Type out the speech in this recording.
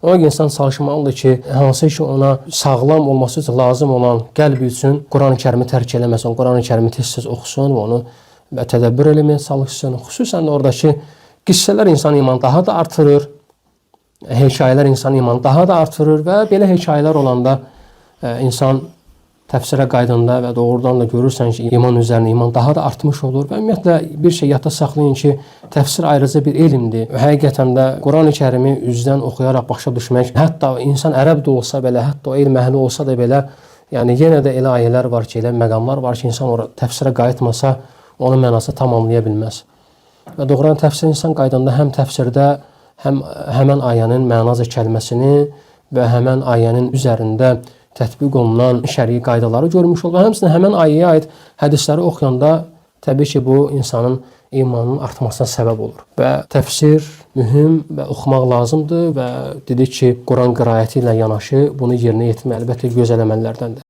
Ona görə insan çalışmalıdır ki, hansı ki ona sağlam olması üçün lazım olan qəlbi üçün Qurani-Kərimi tərk eləməsin, Qurani-Kərimi tez-tez oxusun və onu tədəbbür eləməyə çalışsın. Xüsusən də oradakı qissələr insan imanı daha da artırır, hekayələr insan imanı daha da artırır və belə hekayələr olanda insan təfsirə qaydanda və doğrudan da görürsən ki, iman üzərində iman daha da artmış olur və ümumiyyətlə bir şey yadda saxlayın ki, təfsir ayrıca bir elmdir. Həqiqətən də Qurani-Kərimi üzdən oxuyaraq başa düşmək, hətta insan ərəb də olsa belə, hətta o elm əhli olsa da belə, yəni yenə də elə ayələr var ki, elə məqamlar var ki, insan təfsirə qayıtmasa, onun mənası tamamlaya bilməz. Və doğrudan təfsir insan qaydanda həm təfsirdə, həm həmən ayənin mənaca kəlməsini və həmən ayənin üzərində tətbiq olunan şərii qaydaları görmüş olur. Həmçinin həmən ayəyə aid hədisləri oxuyanda təbii ki, bu insanın imanının artmasına səbəb olur. Və təfsir mühüm və oxumaq lazımdır və dedik ki, Quran qiraəti ilə yanaşı bunu yerinə yetirmək əlbəttə gözəl əməllərdəndir.